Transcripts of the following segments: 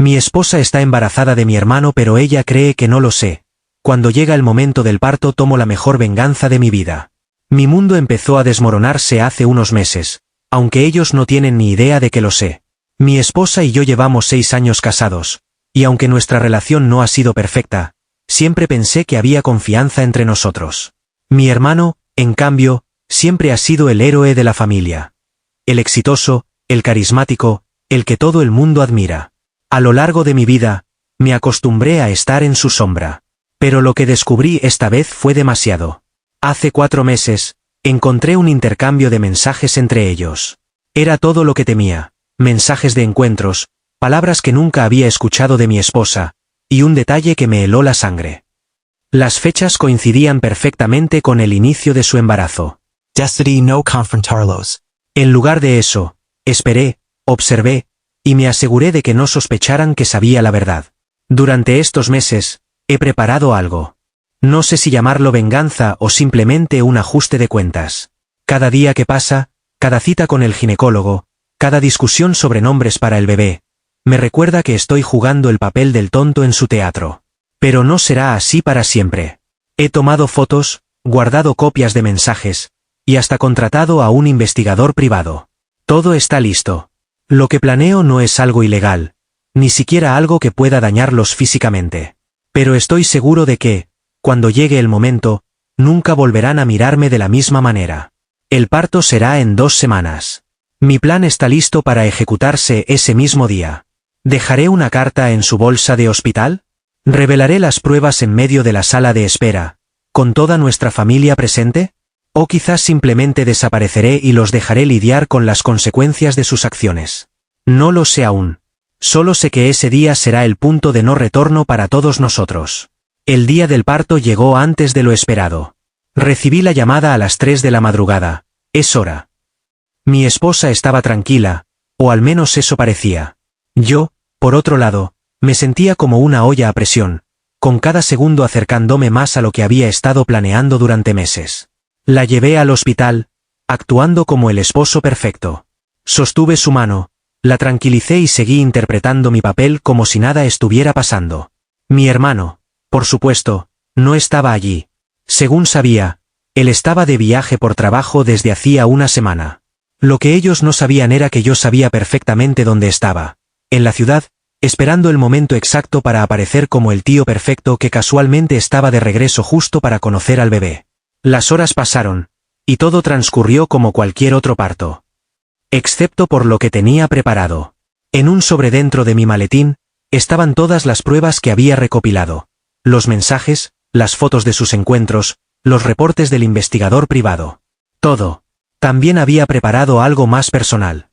Mi esposa está embarazada de mi hermano, pero ella cree que no lo sé. Cuando llega el momento del parto tomo la mejor venganza de mi vida. Mi mundo empezó a desmoronarse hace unos meses, aunque ellos no tienen ni idea de que lo sé. Mi esposa y yo llevamos 6 años casados, y aunque nuestra relación no ha sido perfecta, siempre pensé que había confianza entre nosotros. Mi hermano, en cambio, siempre ha sido el héroe de la familia. El exitoso, el carismático, el que todo el mundo admira. A lo largo de mi vida, me acostumbré a estar en su sombra. Pero lo que descubrí esta vez fue demasiado. Hace 4 meses, encontré un intercambio de mensajes entre ellos. Era todo lo que temía, mensajes de encuentros, palabras que nunca había escuchado de mi esposa, y un detalle que me heló la sangre. Las fechas coincidían perfectamente con el inicio de su embarazo. Decidí no confrontarlos. En lugar de eso, esperé, observé, y me aseguré de que no sospecharan que sabía la verdad. Durante estos meses, he preparado algo. No sé si llamarlo venganza o simplemente un ajuste de cuentas. Cada día que pasa, cada cita con el ginecólogo, cada discusión sobre nombres para el bebé, me recuerda que estoy jugando el papel del tonto en su teatro. Pero no será así para siempre. He tomado fotos, guardado copias de mensajes, y hasta contratado a un investigador privado. Todo está listo. Lo que planeo no es algo ilegal, ni siquiera algo que pueda dañarlos físicamente. Pero estoy seguro de que, cuando llegue el momento, nunca volverán a mirarme de la misma manera. El parto será en 2 semanas. Mi plan está listo para ejecutarse ese mismo día. ¿Dejaré una carta en su bolsa de hospital? ¿Revelaré las pruebas en medio de la sala de espera, con toda nuestra familia presente? ¿O quizás simplemente desapareceré y los dejaré lidiar con las consecuencias de sus acciones? No lo sé aún. Solo sé que ese día será el punto de no retorno para todos nosotros. El día del parto llegó antes de lo esperado. Recibí la llamada a las 3 de la madrugada. Es hora. Mi esposa estaba tranquila, o al menos eso parecía. Yo, por otro lado, me sentía como una olla a presión, con cada segundo acercándome más a lo que había estado planeando durante meses. La llevé al hospital, actuando como el esposo perfecto. Sostuve su mano, la tranquilicé y seguí interpretando mi papel como si nada estuviera pasando. Mi hermano, por supuesto, no estaba allí. Según sabía, él estaba de viaje por trabajo desde hacía una semana. Lo que ellos no sabían era que yo sabía perfectamente dónde estaba. En la ciudad, esperando el momento exacto para aparecer como el tío perfecto que casualmente estaba de regreso justo para conocer al bebé. Las horas pasaron, y todo transcurrió como cualquier otro parto. Excepto por lo que tenía preparado. En un sobre dentro de mi maletín, estaban todas las pruebas que había recopilado. Los mensajes, las fotos de sus encuentros, los reportes del investigador privado. Todo. También había preparado algo más personal.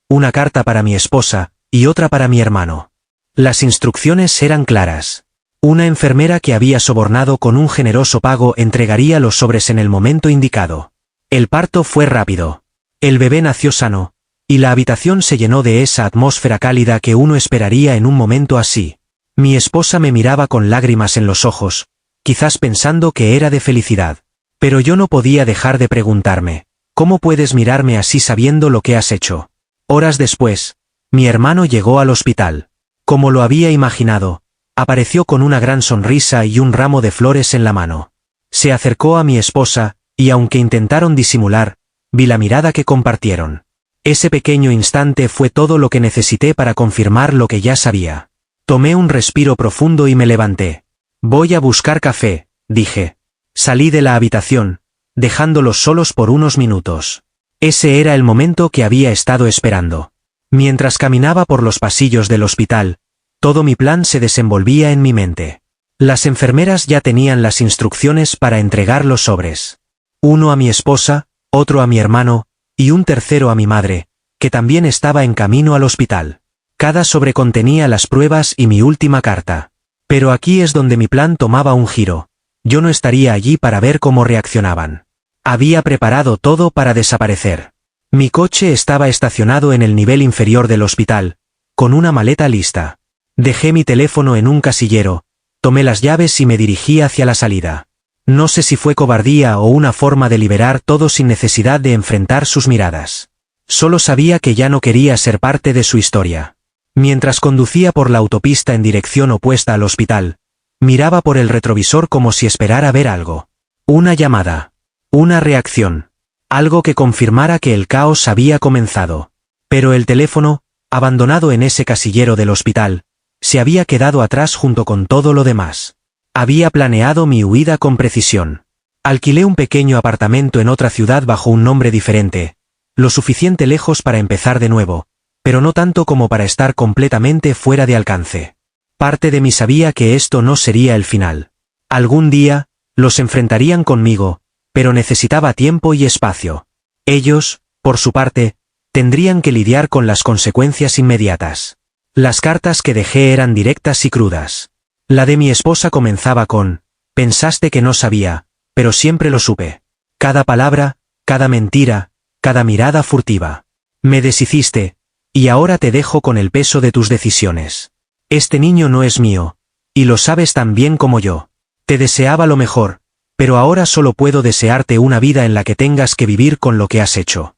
Una carta para mi esposa, y otra para mi hermano. Las instrucciones eran claras. Una enfermera que había sobornado con un generoso pago entregaría los sobres en el momento indicado. El parto fue rápido. El bebé nació sano, y la habitación se llenó de esa atmósfera cálida que uno esperaría en un momento así. Mi esposa me miraba con lágrimas en los ojos, quizás pensando que era de felicidad. Pero yo no podía dejar de preguntarme, ¿cómo puedes mirarme así sabiendo lo que has hecho? Horas después, mi hermano llegó al hospital. Como lo había imaginado, apareció con una gran sonrisa y un ramo de flores en la mano. Se acercó a mi esposa, y aunque intentaron disimular, vi la mirada que compartieron. Ese pequeño instante fue todo lo que necesité para confirmar lo que ya sabía. Tomé un respiro profundo y me levanté. Voy a buscar café, dije. Salí de la habitación, dejándolos solos por unos minutos. Ese era el momento que había estado esperando. Mientras caminaba por los pasillos del hospital, todo mi plan se desenvolvía en mi mente. Las enfermeras ya tenían las instrucciones para entregar los sobres. Uno a mi esposa, otro a mi hermano, y un tercero a mi madre, que también estaba en camino al hospital. Cada sobre contenía las pruebas y mi última carta. Pero aquí es donde mi plan tomaba un giro. Yo no estaría allí para ver cómo reaccionaban. Había preparado todo para desaparecer. Mi coche estaba estacionado en el nivel inferior del hospital, con una maleta lista. Dejé mi teléfono en un casillero, tomé las llaves y me dirigí hacia la salida. No sé si fue cobardía o una forma de liberar todo sin necesidad de enfrentar sus miradas. Solo sabía que ya no quería ser parte de su historia. Mientras conducía por la autopista en dirección opuesta al hospital, miraba por el retrovisor como si esperara ver algo. Una llamada. Una reacción. Algo que confirmara que el caos había comenzado. Pero el teléfono, abandonado en ese casillero del hospital, se había quedado atrás junto con todo lo demás. Había planeado mi huida con precisión. Alquilé un pequeño apartamento en otra ciudad bajo un nombre diferente, lo suficiente lejos para empezar de nuevo, pero no tanto como para estar completamente fuera de alcance. Parte de mí sabía que esto no sería el final. Algún día, los enfrentarían conmigo, pero necesitaba tiempo y espacio. Ellos, por su parte, tendrían que lidiar con las consecuencias inmediatas. Las cartas que dejé eran directas y crudas. La de mi esposa comenzaba con: pensaste que no sabía, pero siempre lo supe. Cada palabra, cada mentira, cada mirada furtiva. Me deshiciste, y ahora te dejo con el peso de tus decisiones. Este niño no es mío, y lo sabes tan bien como yo. Te deseaba lo mejor, pero ahora solo puedo desearte una vida en la que tengas que vivir con lo que has hecho.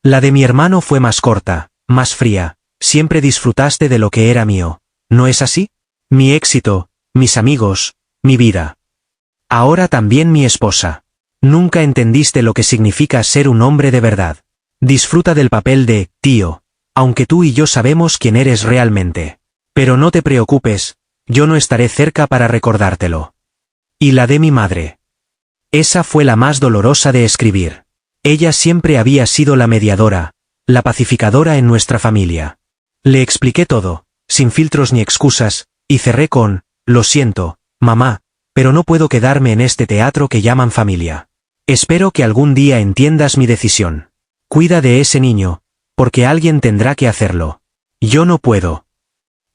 La de mi hermano fue más corta, más fría. Siempre disfrutaste de lo que era mío, ¿no es así? Mi éxito, mis amigos, mi vida. Ahora también mi esposa. Nunca entendiste lo que significa ser un hombre de verdad. Disfruta del papel de tío, aunque tú y yo sabemos quién eres realmente. Pero no te preocupes, yo no estaré cerca para recordártelo. Y la de mi madre. Esa fue la más dolorosa de escribir. Ella siempre había sido la mediadora, la pacificadora en nuestra familia. Le expliqué todo, sin filtros ni excusas, y cerré con: lo siento, mamá, pero no puedo quedarme en este teatro que llaman familia. Espero que algún día entiendas mi decisión. Cuida de ese niño, porque alguien tendrá que hacerlo. Yo no puedo.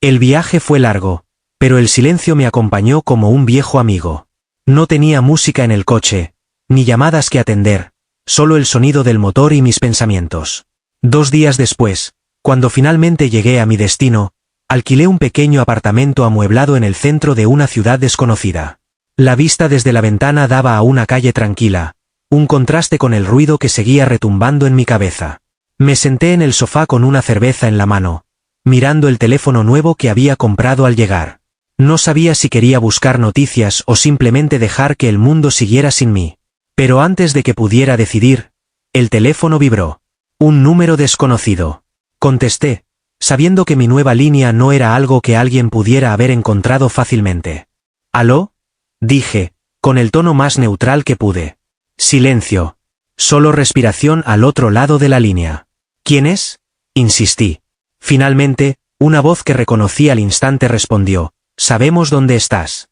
El viaje fue largo, pero el silencio me acompañó como un viejo amigo. No tenía música en el coche, ni llamadas que atender, solo el sonido del motor y mis pensamientos. 2 días después, cuando finalmente llegué a mi destino, alquilé un pequeño apartamento amueblado en el centro de una ciudad desconocida. La vista desde la ventana daba a una calle tranquila, un contraste con el ruido que seguía retumbando en mi cabeza. Me senté en el sofá con una cerveza en la mano, mirando el teléfono nuevo que había comprado al llegar. No sabía si quería buscar noticias o simplemente dejar que el mundo siguiera sin mí. Pero antes de que pudiera decidir, el teléfono vibró. Un número desconocido. Contesté, sabiendo que mi nueva línea no era algo que alguien pudiera haber encontrado fácilmente. ¿Aló? Dije, con el tono más neutral que pude. Silencio. Solo respiración al otro lado de la línea. ¿Quién es? Insistí. Finalmente, una voz que reconocí al instante respondió: sabemos dónde estás.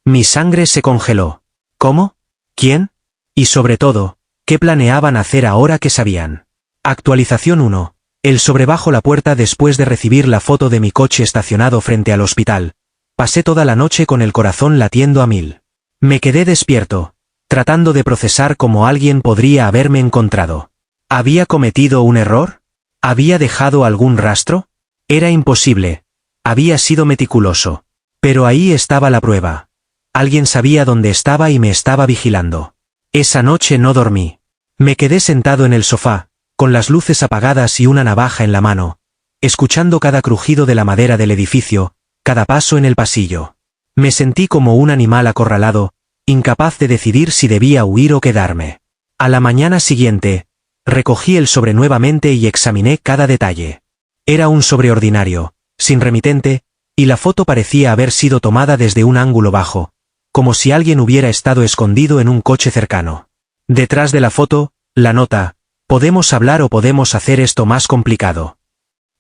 Mi sangre se congeló. ¿Cómo? ¿Quién? Y sobre todo, ¿qué planeaban hacer ahora que sabían? Actualización 1. El sobre bajo la puerta después de recibir la foto de mi coche estacionado frente al hospital. Pasé toda la noche con el corazón latiendo a 1000. Me quedé despierto, tratando de procesar cómo alguien podría haberme encontrado. ¿Había cometido un error? ¿Había dejado algún rastro? Era imposible. Había sido meticuloso. Pero ahí estaba la prueba. Alguien sabía dónde estaba y me estaba vigilando. Esa noche no dormí. Me quedé sentado en el sofá, con las luces apagadas y una navaja en la mano, escuchando cada crujido de la madera del edificio, cada paso en el pasillo. Me sentí como un animal acorralado, incapaz de decidir si debía huir o quedarme. A la mañana siguiente, recogí el sobre nuevamente y examiné cada detalle. Era un sobre ordinario, sin remitente, y la foto parecía haber sido tomada desde un ángulo bajo, como si alguien hubiera estado escondido en un coche cercano. Detrás de la foto, la nota: podemos hablar o podemos hacer esto más complicado.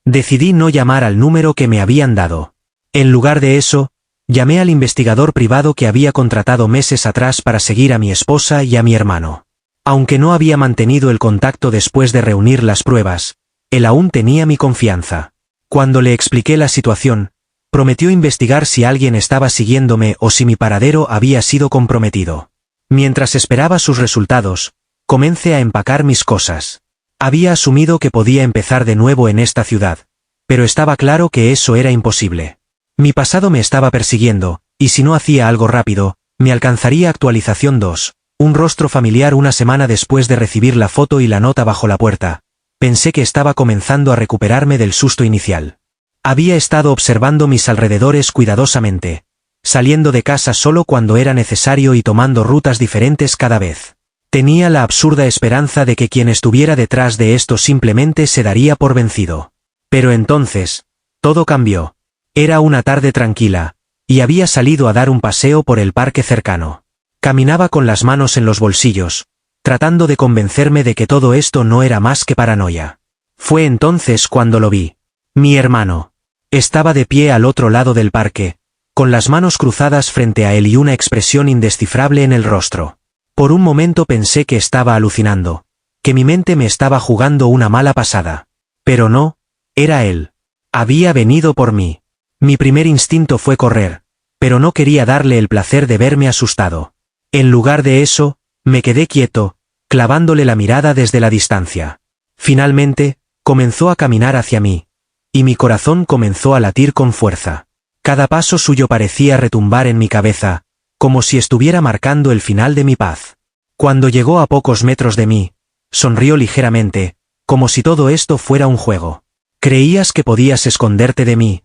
Decidí no llamar al número que me habían dado. En lugar de eso, llamé al investigador privado que había contratado meses atrás para seguir a mi esposa y a mi hermano. Aunque no había mantenido el contacto después de reunir las pruebas, él aún tenía mi confianza. Cuando le expliqué la situación, prometió investigar si alguien estaba siguiéndome o si mi paradero había sido comprometido. Mientras esperaba sus resultados, comencé a empacar mis cosas. Había asumido que podía empezar de nuevo en esta ciudad, pero estaba claro que eso era imposible. Mi pasado me estaba persiguiendo, y si no hacía algo rápido, me alcanzaría. Actualización 2. Un rostro familiar una semana después de recibir la foto y la nota bajo la puerta. Pensé que estaba comenzando a recuperarme del susto inicial. Había estado observando mis alrededores cuidadosamente, saliendo de casa solo cuando era necesario y tomando rutas diferentes cada vez. Tenía la absurda esperanza de que quien estuviera detrás de esto simplemente se daría por vencido. Pero entonces, todo cambió. Era una tarde tranquila, y había salido a dar un paseo por el parque cercano. Caminaba con las manos en los bolsillos, tratando de convencerme de que todo esto no era más que paranoia. Fue entonces cuando lo vi. Mi hermano. Estaba de pie al otro lado del parque, con las manos cruzadas frente a él y una expresión indescifrable en el rostro. Por un momento pensé que estaba alucinando, que mi mente me estaba jugando una mala pasada. Pero no, era él. Había venido por mí. Mi primer instinto fue correr, pero no quería darle el placer de verme asustado. En lugar de eso, me quedé quieto, clavándole la mirada desde la distancia. Finalmente, comenzó a caminar hacia mí, y mi corazón comenzó a latir con fuerza. Cada paso suyo parecía retumbar en mi cabeza, como si estuviera marcando el final de mi paz. Cuando llegó a pocos metros de mí, sonrió ligeramente, como si todo esto fuera un juego. ¿Creías que podías esconderte de mí?,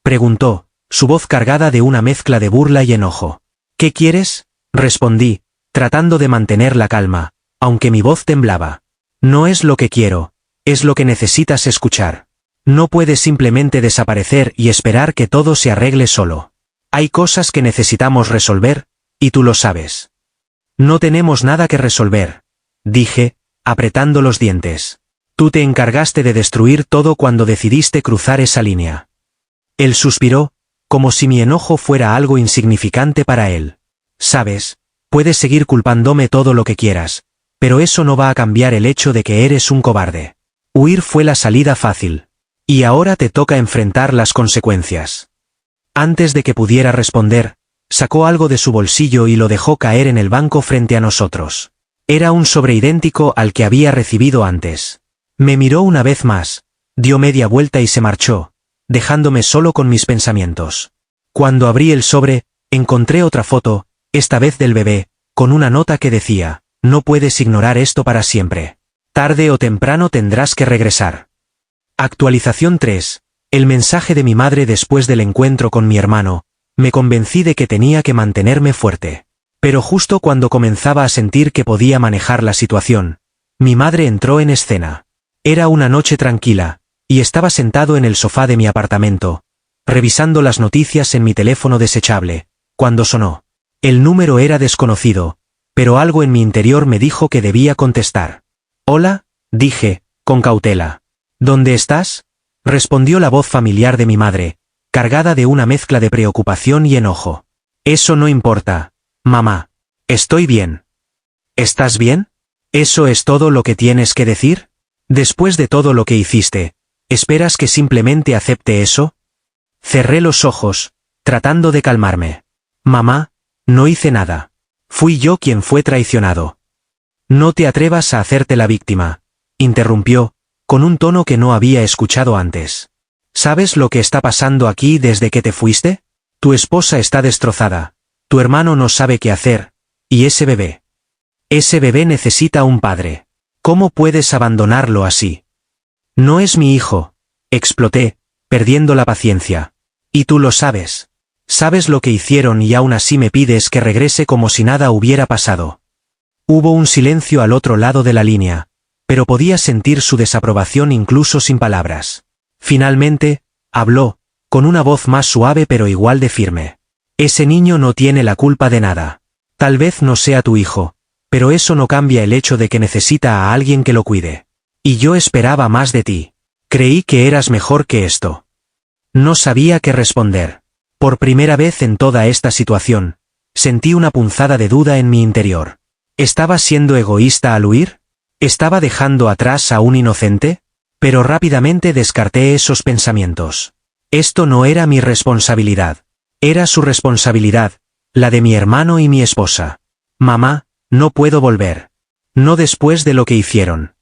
preguntó, su voz cargada de una mezcla de burla y enojo. ¿Qué quieres?, respondí, tratando de mantener la calma, aunque mi voz temblaba. No es lo que quiero, es lo que necesitas escuchar. No puedes simplemente desaparecer y esperar que todo se arregle solo. Hay cosas que necesitamos resolver, y tú lo sabes. No tenemos nada que resolver, dije, apretando los dientes. Tú te encargaste de destruir todo cuando decidiste cruzar esa línea. Él suspiró, como si mi enojo fuera algo insignificante para él. Sabes, puedes seguir culpándome todo lo que quieras, pero eso no va a cambiar el hecho de que eres un cobarde. Huir fue la salida fácil. Y ahora te toca enfrentar las consecuencias. Antes de que pudiera responder, sacó algo de su bolsillo y lo dejó caer en el banco frente a nosotros. Era un sobre idéntico al que había recibido antes. Me miró una vez más, dio media vuelta y se marchó, dejándome solo con mis pensamientos. Cuando abrí el sobre, encontré otra foto, esta vez del bebé, con una nota que decía: no puedes ignorar esto para siempre. Tarde o temprano tendrás que regresar. Actualización 3. El mensaje de mi madre después del encuentro con mi hermano. Me convencí de que tenía que mantenerme fuerte. Pero justo cuando comenzaba a sentir que podía manejar la situación, mi madre entró en escena. Era una noche tranquila, y estaba sentado en el sofá de mi apartamento, revisando las noticias en mi teléfono desechable, cuando sonó. El número era desconocido, pero algo en mi interior me dijo que debía contestar. Hola, dije, con cautela. ¿Dónde estás?, respondió la voz familiar de mi madre, cargada de una mezcla de preocupación y enojo. Eso no importa, mamá. Estoy bien. ¿Estás bien? ¿Eso es todo lo que tienes que decir? Después de todo lo que hiciste, ¿esperas que simplemente acepte eso? Cerré los ojos, tratando de calmarme. Mamá, no hice nada. Fui yo quien fue traicionado. No te atrevas a hacerte la víctima, interrumpió, con un tono que no había escuchado antes. ¿Sabes lo que está pasando aquí desde que te fuiste? Tu esposa está destrozada, tu hermano no sabe qué hacer, y ese bebé. Ese bebé necesita un padre. ¿Cómo puedes abandonarlo así? No es mi hijo, exploté, perdiendo la paciencia. Y tú lo sabes. Sabes lo que hicieron y aún así me pides que regrese como si nada hubiera pasado. Hubo un silencio al otro lado de la línea, pero podía sentir su desaprobación incluso sin palabras. Finalmente, habló, con una voz más suave pero igual de firme. Ese niño no tiene la culpa de nada. Tal vez no sea tu hijo, pero eso no cambia el hecho de que necesita a alguien que lo cuide. Y yo esperaba más de ti. Creí que eras mejor que esto. No sabía qué responder. Por primera vez en toda esta situación, sentí una punzada de duda en mi interior. ¿Estaba siendo egoísta al huir? ¿Estaba dejando atrás a un inocente? Pero rápidamente descarté esos pensamientos. Esto no era mi responsabilidad. Era su responsabilidad, la de mi hermano y mi esposa. Mamá, no puedo volver. No después de lo que hicieron.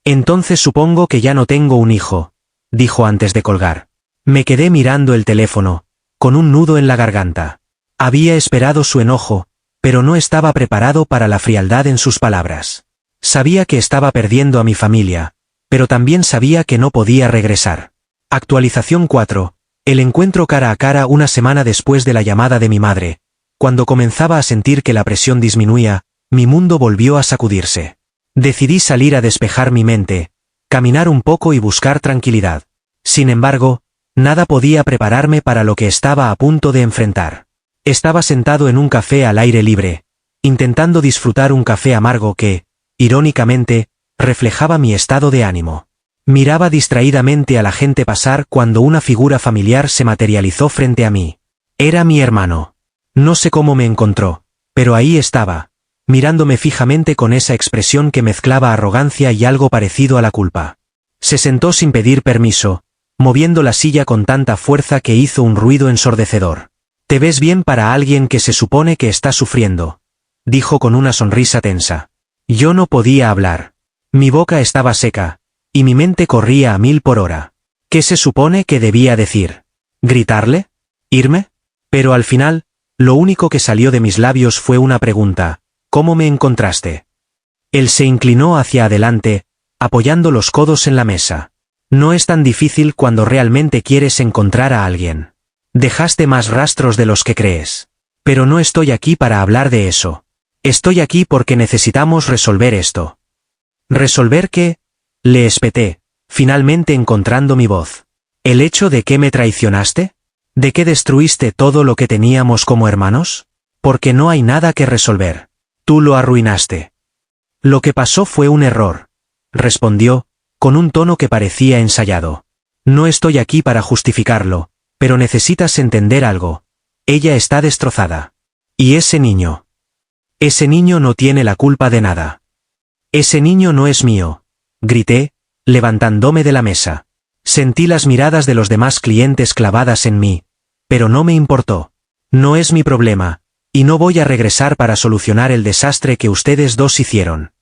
Entonces supongo que ya no tengo un hijo, dijo antes de colgar. Me quedé mirando el teléfono, con un nudo en la garganta. Había esperado su enojo, pero no estaba preparado para la frialdad en sus palabras. Sabía que estaba perdiendo a mi familia, pero también sabía que no podía regresar. Actualización 4. El encuentro cara a cara una semana después de la llamada de mi madre. Cuando comenzaba a sentir que la presión disminuía, mi mundo volvió a sacudirse. Decidí salir a despejar mi mente, caminar un poco y buscar tranquilidad. Sin embargo, nada podía prepararme para lo que estaba a punto de enfrentar. Estaba sentado en un café al aire libre, intentando disfrutar un café amargo que, irónicamente, reflejaba mi estado de ánimo. Miraba distraídamente a la gente pasar cuando una figura familiar se materializó frente a mí. Era mi hermano. No sé cómo me encontró, pero ahí estaba, mirándome fijamente con esa expresión que mezclaba arrogancia y algo parecido a la culpa. Se sentó sin pedir permiso, moviendo la silla con tanta fuerza que hizo un ruido ensordecedor. «Te ves bien para alguien que se supone que está sufriendo», dijo con una sonrisa tensa. Yo no podía hablar. Mi boca estaba seca, y mi mente corría a 1000 por hora. ¿Qué se supone que debía decir? ¿Gritarle? ¿Irme? Pero al final, lo único que salió de mis labios fue una pregunta: ¿cómo me encontraste? Él se inclinó hacia adelante, apoyando los codos en la mesa. No es tan difícil cuando realmente quieres encontrar a alguien. Dejaste más rastros de los que crees. Pero no estoy aquí para hablar de eso. Estoy aquí porque necesitamos resolver esto. ¿Resolver qué? Le espeté, finalmente encontrando mi voz. ¿El hecho de que me traicionaste? ¿De que destruiste todo lo que teníamos como hermanos? Porque no hay nada que resolver. Tú lo arruinaste. Lo que pasó fue un error, respondió, con un tono que parecía ensayado. No estoy aquí para justificarlo, pero necesitas entender algo. Ella está destrozada. ¿Y ese niño? Ese niño no tiene la culpa de nada. Ese niño no es mío, grité, levantándome de la mesa. Sentí las miradas de los demás clientes clavadas en mí, pero no me importó. No es mi problema, y no voy a regresar para solucionar el desastre que ustedes dos hicieron.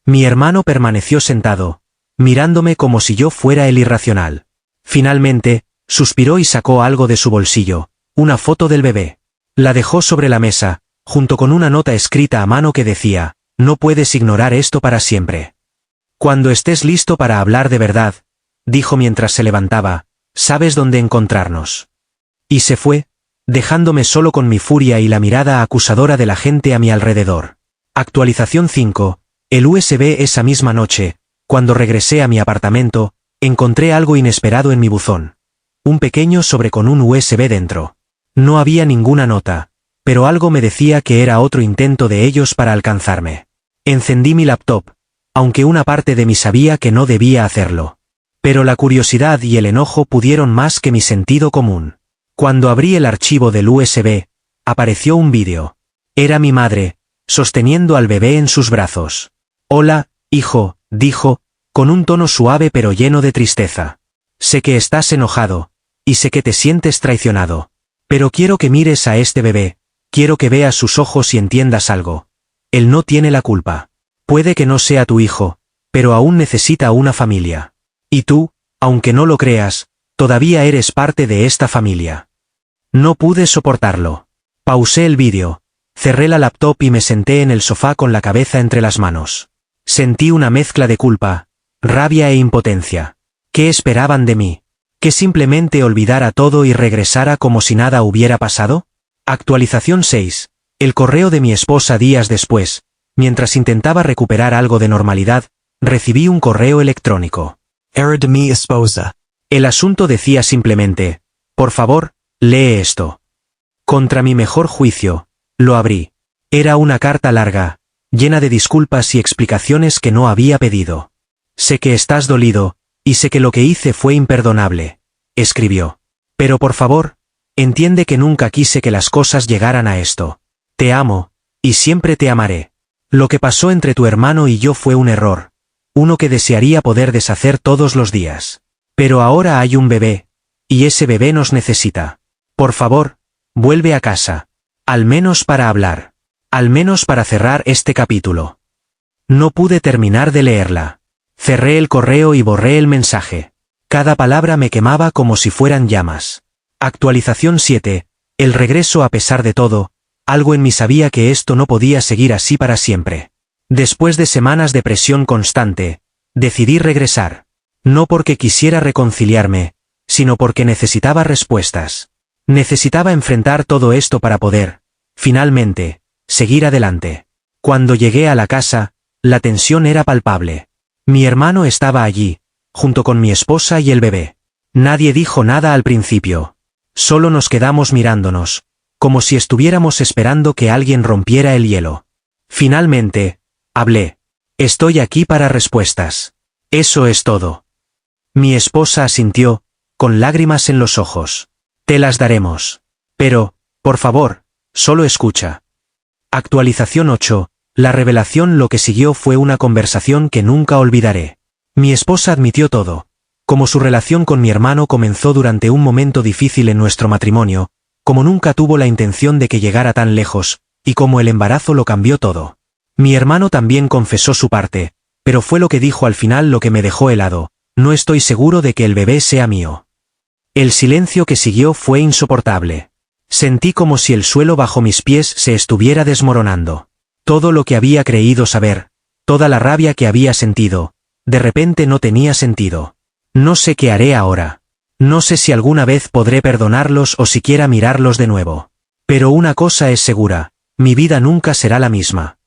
Mi hermano permaneció sentado, mirándome como si yo fuera el irracional. Finalmente, suspiró y sacó algo de su bolsillo, una foto del bebé. La dejó sobre la mesa, junto con una nota escrita a mano que decía: no puedes ignorar esto para siempre. Cuando estés listo para hablar de verdad, dijo mientras se levantaba, sabes dónde encontrarnos. Y se fue, dejándome solo con mi furia y la mirada acusadora de la gente a mi alrededor. Actualización 5. El USB. Esa misma noche, cuando regresé a mi apartamento, encontré algo inesperado en mi buzón. Un pequeño sobre con un USB dentro. No había ninguna nota, pero algo me decía que era otro intento de ellos para alcanzarme. Encendí mi laptop, aunque una parte de mí sabía que no debía hacerlo. Pero la curiosidad y el enojo pudieron más que mi sentido común. Cuando abrí el archivo del USB, apareció un vídeo. Era mi madre, sosteniendo al bebé en sus brazos. Hola, hijo, dijo, con un tono suave pero lleno de tristeza. Sé que estás enojado, y sé que te sientes traicionado. Pero quiero que mires a este bebé, quiero que veas sus ojos y entiendas algo. Él no tiene la culpa. Puede que no sea tu hijo, pero aún necesita una familia. Y tú, aunque no lo creas, todavía eres parte de esta familia. No pude soportarlo. Pausé el vídeo, cerré la laptop y me senté en el sofá con la cabeza entre las manos. Sentí una mezcla de culpa, rabia e impotencia. ¿Qué esperaban de mí? ¿Que simplemente olvidara todo y regresara como si nada hubiera pasado? Actualización 6. El correo de mi esposa. Días después, mientras intentaba recuperar algo de normalidad, recibí un correo electrónico. Error de mi esposa. El asunto decía simplemente: por favor, lee esto. Contra mi mejor juicio, lo abrí. Era una carta larga, llena de disculpas y explicaciones que no había pedido. Sé que estás dolido, y sé que lo que hice fue imperdonable, escribió. Pero por favor, entiende que nunca quise que las cosas llegaran a esto. Te amo, y siempre te amaré. Lo que pasó entre tu hermano y yo fue un error, uno que desearía poder deshacer todos los días. Pero ahora hay un bebé, y ese bebé nos necesita. Por favor, vuelve a casa. Al menos para hablar. Al menos para cerrar este capítulo. No pude terminar de leerla. Cerré el correo y borré el mensaje. Cada palabra me quemaba como si fueran llamas. Actualización 7. El regreso. A pesar de todo, algo en mí sabía que esto no podía seguir así para siempre. Después de semanas de presión constante, decidí regresar. No porque quisiera reconciliarme, sino porque necesitaba respuestas. Necesitaba enfrentar todo esto para poder, finalmente, seguir adelante. Cuando llegué a la casa, la tensión era palpable. Mi hermano estaba allí, junto con mi esposa y el bebé. Nadie dijo nada al principio. Solo nos quedamos mirándonos, como si estuviéramos esperando que alguien rompiera el hielo. Finalmente, hablé. Estoy aquí para respuestas. Eso es todo. Mi esposa asintió, con lágrimas en los ojos. Te las daremos. Pero, por favor, solo escucha. Actualización 8. La revelación. Lo que siguió fue una conversación que nunca olvidaré. Mi esposa admitió todo. Como su relación con mi hermano comenzó durante un momento difícil en nuestro matrimonio, como nunca tuvo la intención de que llegara tan lejos, y como el embarazo lo cambió todo. Mi hermano también confesó su parte, pero fue lo que dijo al final lo que me dejó helado: no estoy seguro de que el bebé sea mío. El silencio que siguió fue insoportable. Sentí como si el suelo bajo mis pies se estuviera desmoronando. Todo lo que había creído saber, toda la rabia que había sentido, de repente no tenía sentido. No sé qué haré ahora. No sé si alguna vez podré perdonarlos o siquiera mirarlos de nuevo. Pero una cosa es segura, mi vida nunca será la misma.